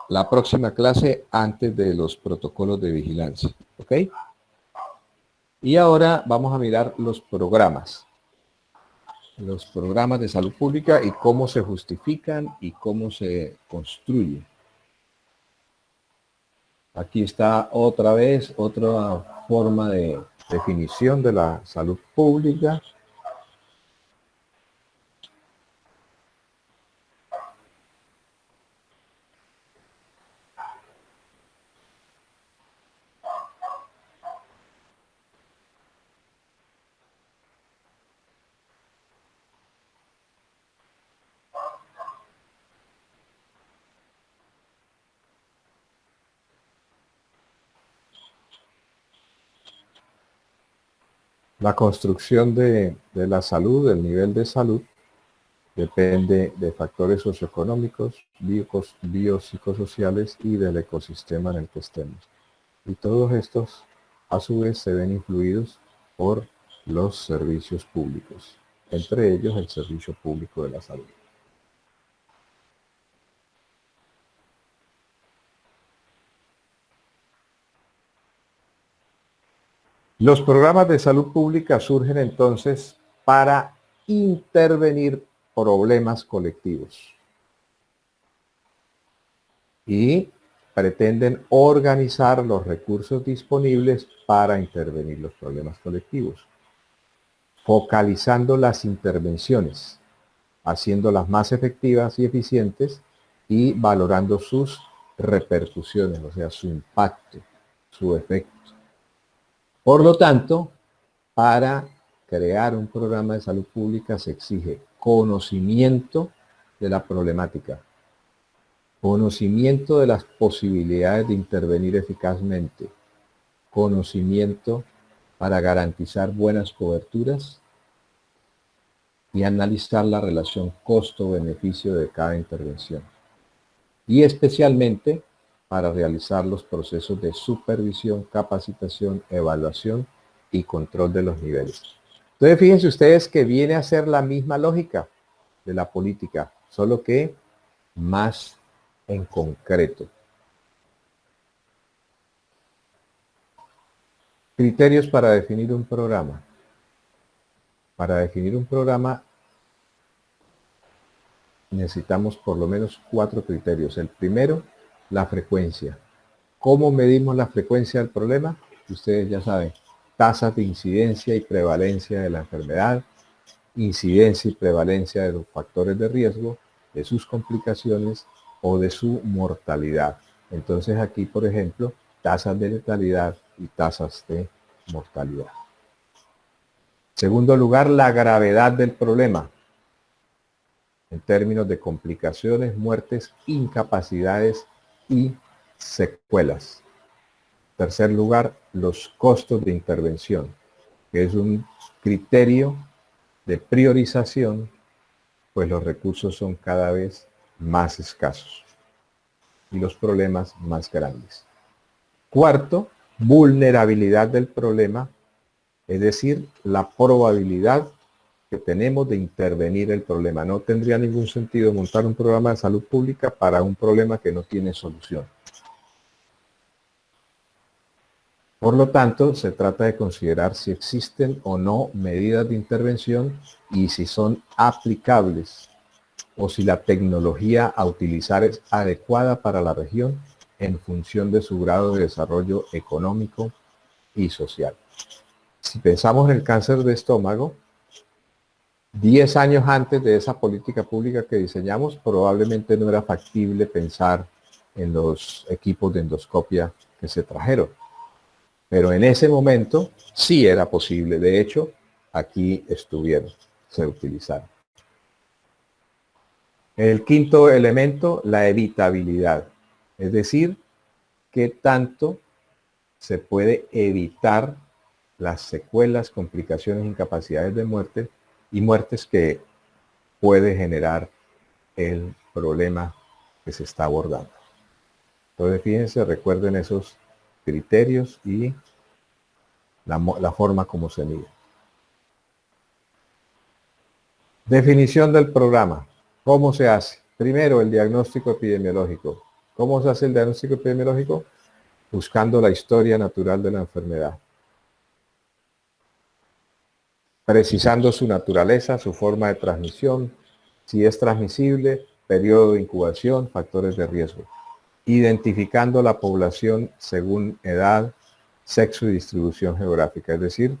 la próxima clase antes de los protocolos de vigilancia. ¿Ok? Y ahora vamos a mirar los programas de salud pública y cómo se justifican y cómo se construyen. Aquí está otra vez otra forma de definición de la salud pública. La construcción de la salud, del nivel de salud, depende de factores socioeconómicos, biopsicosociales y del ecosistema en el que estemos. Y todos estos, a su vez, se ven influidos por los servicios públicos, entre ellos el servicio público de la salud. Los programas de salud pública surgen entonces para intervenir problemas colectivos y pretenden organizar los recursos disponibles para intervenir los problemas colectivos, focalizando las intervenciones, haciéndolas más efectivas y eficientes y valorando sus repercusiones, o sea, su impacto, su efecto. Por lo tanto, para crear un programa de salud pública se exige conocimiento de la problemática, conocimiento de las posibilidades de intervenir eficazmente, conocimiento para garantizar buenas coberturas y analizar la relación costo-beneficio de cada intervención. Y especialmente para realizar los procesos de supervisión, capacitación, evaluación y control de los niveles. Entonces, fíjense ustedes que viene a ser la misma lógica de la política, solo que más en concreto. Criterios para definir un programa. Para definir un programa necesitamos por lo menos 4 criterios. El primero, la frecuencia. ¿Cómo medimos la frecuencia del problema? Ustedes ya saben, tasas de incidencia y prevalencia de la enfermedad, incidencia y prevalencia de los factores de riesgo, de sus complicaciones o de su mortalidad. Entonces aquí, por ejemplo, tasas de letalidad y tasas de mortalidad. Segundo lugar, la gravedad del problema, en términos de complicaciones, muertes, incapacidades y secuelas. Tercer lugar, los costos de intervención, que es un criterio de priorización, pues los recursos son cada vez más escasos y los problemas más grandes. Cuarto, vulnerabilidad del problema, es decir, la probabilidad que tenemos de intervenir el problema. No tendría ningún sentido montar un programa de salud pública para un problema que no tiene solución. Por lo tanto, se trata de considerar si existen o no medidas de intervención y si son aplicables o si la tecnología a utilizar es adecuada para la región en función de su grado de desarrollo económico y social. Si pensamos en el cáncer de estómago, 10 años antes de esa política pública que diseñamos, probablemente no era factible pensar en los equipos de endoscopia que se trajeron. Pero en ese momento sí era posible. De hecho, aquí estuvieron, se utilizaron. El quinto elemento, la evitabilidad. Es decir, qué tanto se puede evitar las secuelas, complicaciones, incapacidades de muerte y muertes que puede generar el problema que se está abordando. Entonces, fíjense, recuerden esos criterios y la forma como se mide. Definición del programa. ¿Cómo se hace? Primero, el diagnóstico epidemiológico. ¿Cómo se hace el diagnóstico epidemiológico? Buscando la historia natural de la enfermedad. Precisando su naturaleza, su forma de transmisión, si es transmisible, periodo de incubación, factores de riesgo. Identificando la población según edad, sexo y distribución geográfica, es decir,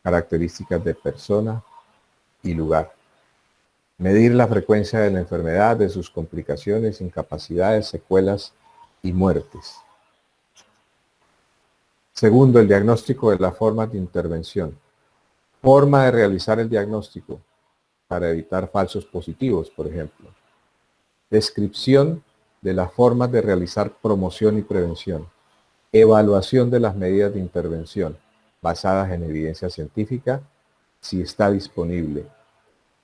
características de persona y lugar. Medir la frecuencia de la enfermedad, de sus complicaciones, incapacidades, secuelas y muertes. Segundo, el diagnóstico de las formas de intervención. Forma de realizar el diagnóstico para evitar falsos positivos, por ejemplo. Descripción de las formas de realizar promoción y prevención. Evaluación de las medidas de intervención basadas en evidencia científica, si está disponible,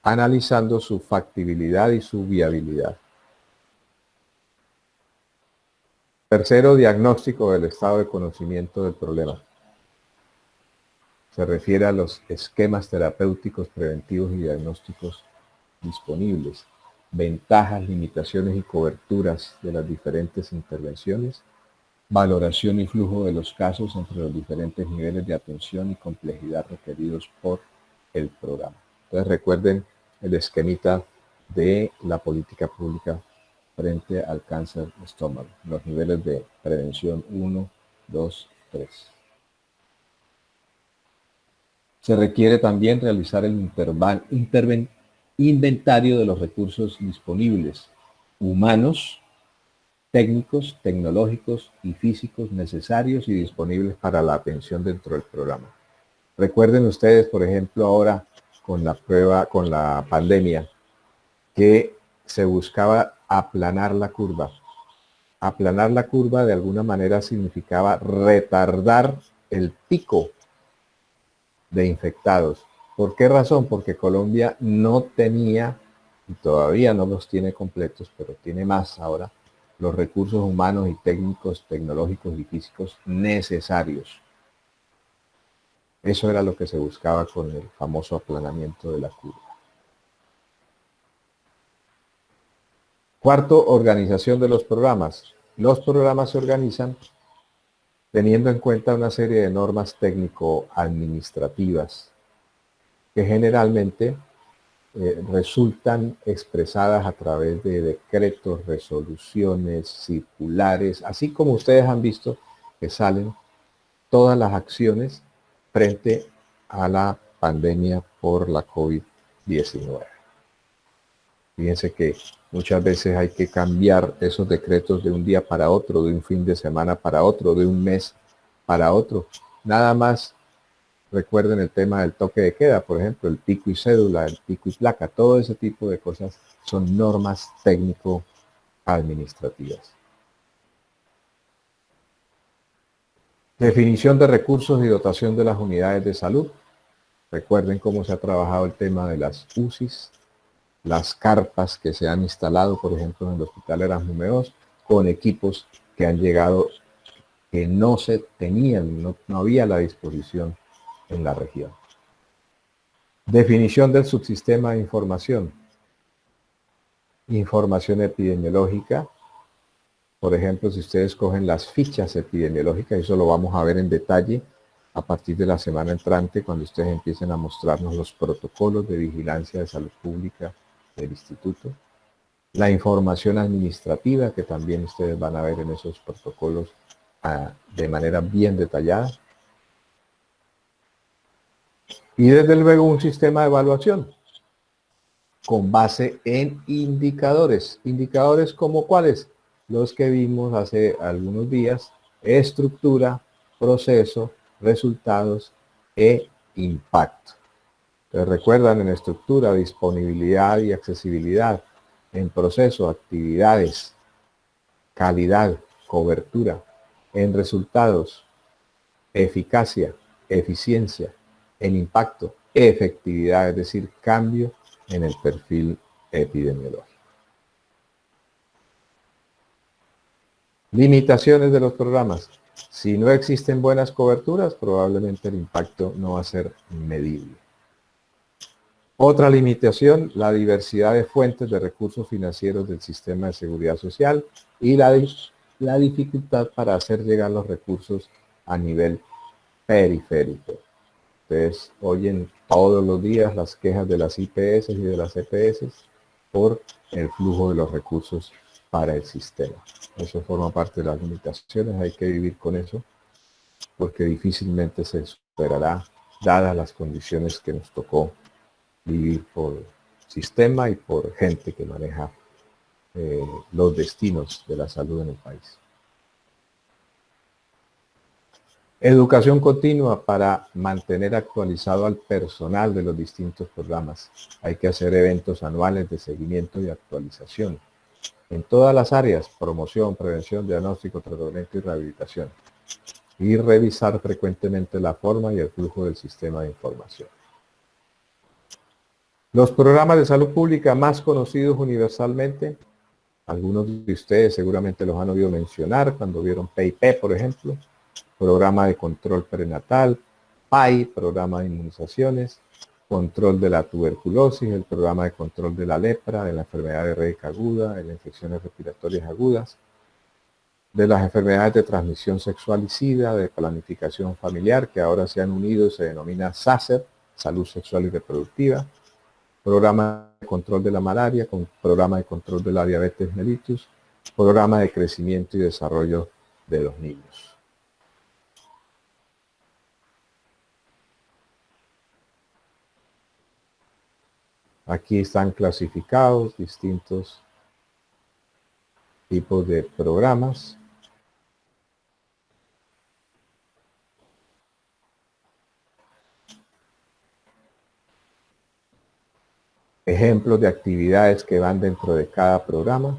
analizando su factibilidad y su viabilidad. Tercero, diagnóstico del estado de conocimiento del problema. Se refiere a los esquemas terapéuticos preventivos y diagnósticos disponibles, ventajas, limitaciones y coberturas de las diferentes intervenciones, valoración y flujo de los casos entre los diferentes niveles de atención y complejidad requeridos por el programa. Entonces recuerden el esquemita de la política pública frente al cáncer de estómago, los niveles de prevención 1, 2, 3. Se requiere también realizar el inventario de los recursos disponibles, humanos, técnicos, tecnológicos y físicos necesarios y disponibles para la atención dentro del programa. Recuerden ustedes, por ejemplo, ahora con la pandemia, que se buscaba aplanar la curva. Aplanar la curva de alguna manera significaba retardar el pico de infectados. ¿Por qué razón? Porque Colombia no tenía, y todavía no los tiene completos, pero tiene más ahora, los recursos humanos y técnicos, tecnológicos y físicos necesarios. Eso era lo que se buscaba con el famoso aplanamiento de la curva. Cuarto, organización de los programas. Los programas se organizan teniendo en cuenta una serie de normas técnico-administrativas que generalmente resultan expresadas a través de decretos, resoluciones, circulares, así como ustedes han visto que salen todas las acciones frente a la pandemia por la COVID-19. Fíjense que muchas veces hay que cambiar esos decretos de un día para otro, de un fin de semana para otro, de un mes para otro. Nada más recuerden el tema del toque de queda, por ejemplo, el pico y cédula, el pico y placa, todo ese tipo de cosas son normas técnico-administrativas. Definición de recursos y dotación de las unidades de salud. Recuerden cómo se ha trabajado el tema de las UCIs, las carpas que se han instalado, por ejemplo, en el Hospital Erasmus Meos, con equipos que han llegado que no se tenían, no había la disposición en la región. Definición del subsistema de información. Información epidemiológica. Por ejemplo, si ustedes cogen las fichas epidemiológicas, eso lo vamos a ver en detalle a partir de la semana entrante, cuando ustedes empiecen a mostrarnos los protocolos de vigilancia de salud pública del instituto. La información administrativa, que también ustedes van a ver en esos protocolos de manera bien detallada. Y desde luego un sistema de evaluación con base en indicadores. ¿Indicadores como cuáles? Los que vimos hace algunos días: estructura, proceso, resultados e impacto. Entonces, recuerdan, en estructura, disponibilidad y accesibilidad; en proceso, actividades, calidad, cobertura; en resultados, eficacia, eficiencia; en impacto, efectividad, es decir, cambio en el perfil epidemiológico. Limitaciones de los programas. Si no existen buenas coberturas, probablemente el impacto no va a ser medible. Otra limitación: la diversidad de fuentes de recursos financieros del sistema de seguridad social y la dificultad para hacer llegar los recursos a nivel periférico. Ustedes oyen todos los días las quejas de las IPS y de las EPS por el flujo de los recursos para el sistema. Eso forma parte de las limitaciones, hay que vivir con eso, porque difícilmente se superará, dadas las condiciones que nos tocó vivir por sistema y por gente que maneja los destinos de la salud en el país. Educación continua para mantener actualizado al personal de los distintos programas. Hay que hacer eventos anuales de seguimiento y actualización en todas las áreas: promoción, prevención, diagnóstico, tratamiento y rehabilitación. Y revisar frecuentemente la forma y el flujo del sistema de información. Los programas de salud pública más conocidos universalmente, algunos de ustedes seguramente los han oído mencionar cuando vieron PIP, por ejemplo: Programa de Control Prenatal, PAI, Programa de Inmunizaciones, Control de la Tuberculosis, el Programa de Control de la Lepra, de la enfermedad diarreica aguda, de las infecciones respiratorias agudas, de las enfermedades de transmisión sexual y SIDA, de planificación familiar, que ahora se han unido y se denomina SACER, Salud Sexual y Reproductiva, Programa de Control de la Malaria, Programa de Control de la Diabetes mellitus, Programa de Crecimiento y Desarrollo de los Niños. Aquí están clasificados distintos tipos de programas. Ejemplos de actividades que van dentro de cada programa,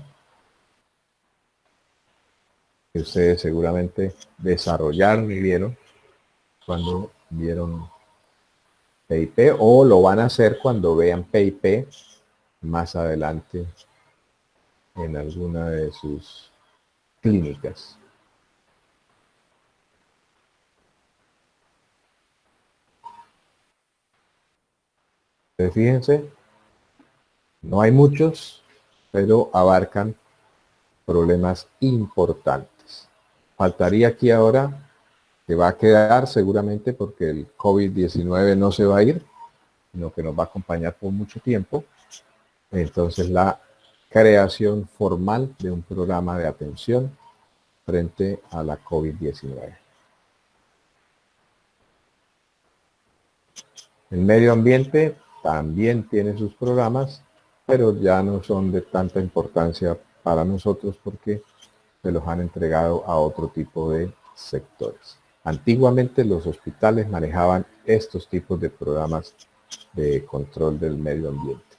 que ustedes seguramente desarrollaron y vieron cuando vieron PIP, o lo van a hacer cuando vean PIP más adelante en alguna de sus clínicas. Entonces, fíjense, no hay muchos, pero abarcan problemas importantes. Faltaría aquí ahora, que va a quedar seguramente porque el COVID-19 no se va a ir, sino que nos va a acompañar por mucho tiempo. Entonces, la creación formal de un programa de atención frente a la COVID-19. El medio ambiente también tiene sus programas, pero ya no son de tanta importancia para nosotros porque se los han entregado a otro tipo de sectores. Antiguamente los hospitales manejaban estos tipos de programas de control del medio ambiente.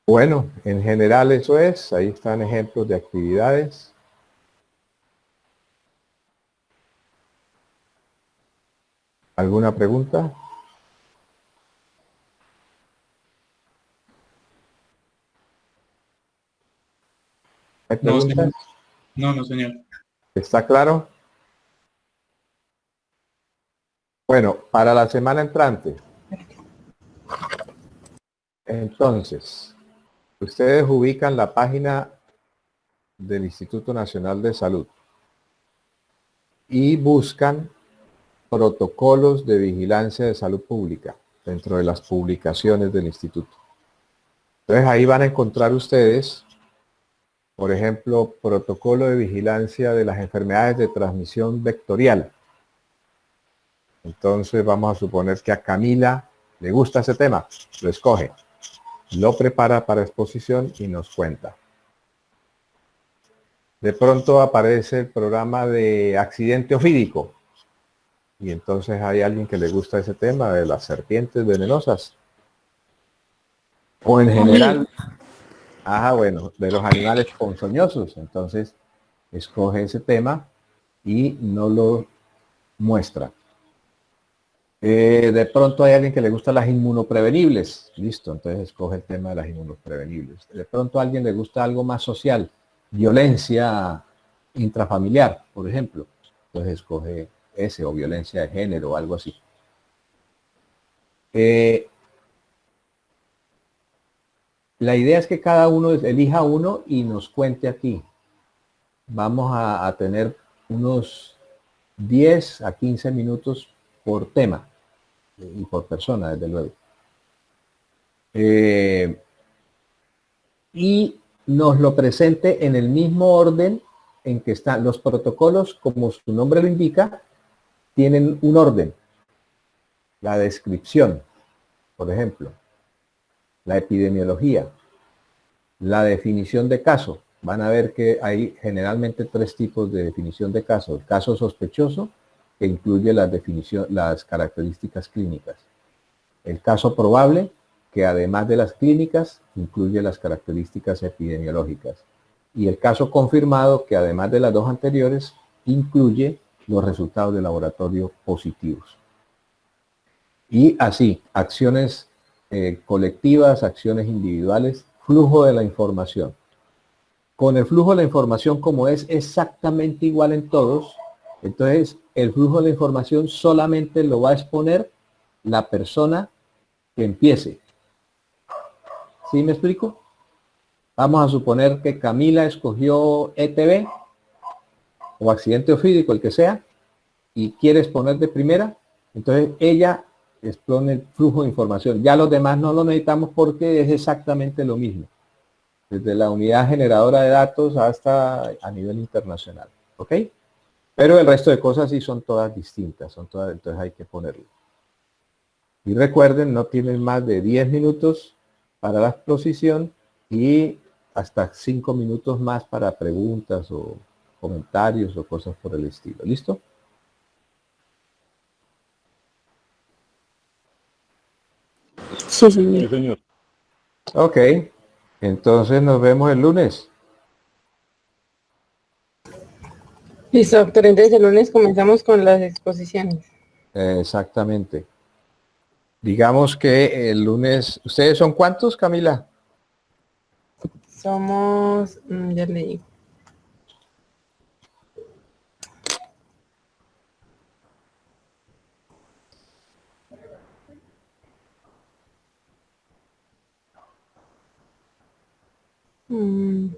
Bueno, en general eso es. Ahí están ejemplos de actividades. ¿Alguna pregunta? ¿Hay No, preguntas? señor. No, señor. ¿Está claro? Bueno, para la semana entrante. Entonces, ustedes ubican la página del Instituto Nacional de Salud y buscan protocolos de vigilancia de salud pública dentro de las publicaciones del instituto. Entonces ahí van a encontrar ustedes, por ejemplo, protocolo de vigilancia de las enfermedades de transmisión vectorial. Entonces vamos a suponer que a Camila le gusta ese tema, lo escoge, lo prepara para exposición y nos cuenta. De pronto aparece el programa de accidente ofídico y entonces hay alguien que le gusta ese tema de las serpientes venenosas. O en general, bueno, de los animales ponzoñosos. Entonces escoge ese tema y no lo muestra. De pronto hay alguien que le gusta las inmunoprevenibles. Listo, entonces escoge el tema de las inmunoprevenibles. De pronto a alguien le gusta algo más social, violencia intrafamiliar, por ejemplo. Entonces escoge ese, o violencia de género o algo así. La idea es que cada uno elija uno y nos cuente aquí. Vamos a tener unos 10 a 15 minutos por tema y por persona, desde luego. Y nos lo presente en el mismo orden en que están los protocolos, como su nombre lo indica, tienen un orden. La descripción, por ejemplo, la epidemiología, la definición de caso. Van a ver que hay generalmente 3 tipos de definición de caso. El caso sospechoso, que incluye las características clínicas. El caso probable, que además de las clínicas, incluye las características epidemiológicas. Y el caso confirmado, que además de las 2 anteriores, incluye los resultados de laboratorio positivos. Y así, acciones colectivas, acciones individuales, flujo de la información. Con el flujo de la información, como es exactamente igual en todos, entonces el flujo de la información solamente lo va a exponer la persona que empiece. ¿Sí me explico? Vamos a suponer que Camila escogió ETB o accidente ofídico, el que sea, y quiere exponer de primera, entonces ella expone el flujo de información. Ya los demás no lo necesitamos porque es exactamente lo mismo, desde la unidad generadora de datos hasta a nivel internacional, ¿ok? Pero el resto de cosas sí son todas distintas, entonces hay que ponerlo. Y recuerden, no tienen más de 10 minutos para la exposición y hasta 5 minutos más para preguntas o comentarios o cosas por el estilo. ¿Listo? Sí, señor. Sí, señor. Ok. Entonces nos vemos el lunes. Listo, doctor. Entonces el lunes comenzamos con las exposiciones. Exactamente. Digamos que el lunes... ¿Ustedes son cuántos, Camila? Somos, ya le digo. Mm,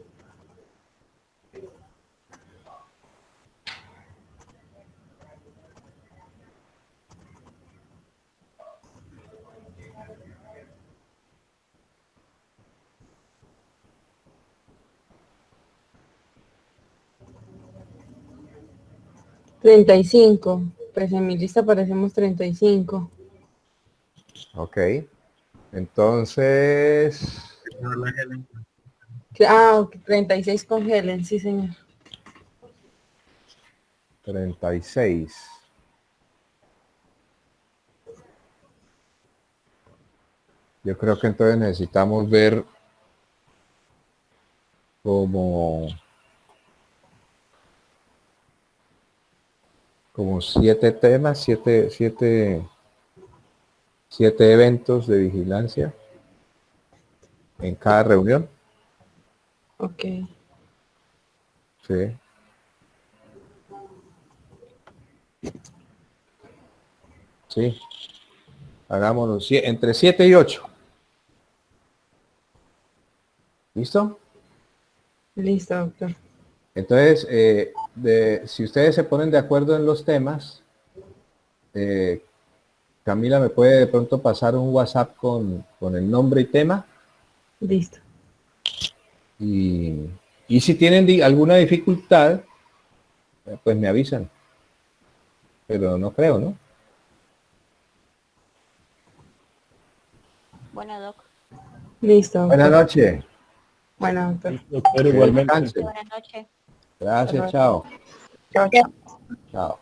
35. Pues en mi lista aparecemos 35. Ok. Entonces... Ah, ok, 36 con Helen, sí, señor. 36. Yo creo que entonces necesitamos ver como 7 temas, 7 eventos de vigilancia en cada reunión. Ok. Sí. Sí. Hagámoslo entre 7 y 8. ¿Listo? Listo, doctor. Entonces, si ustedes se ponen de acuerdo en los temas, Camila me puede de pronto pasar un WhatsApp con el nombre y tema. Listo. Y si tienen alguna dificultad, pues me avisan. Pero no creo, ¿no? Bueno, Doc. Listo, doctor. Buenas noches. Bueno, doctor. Doctor, Que igualmente. descansen. Buenas noches. Gracias, Hasta chao. Chao. Chao.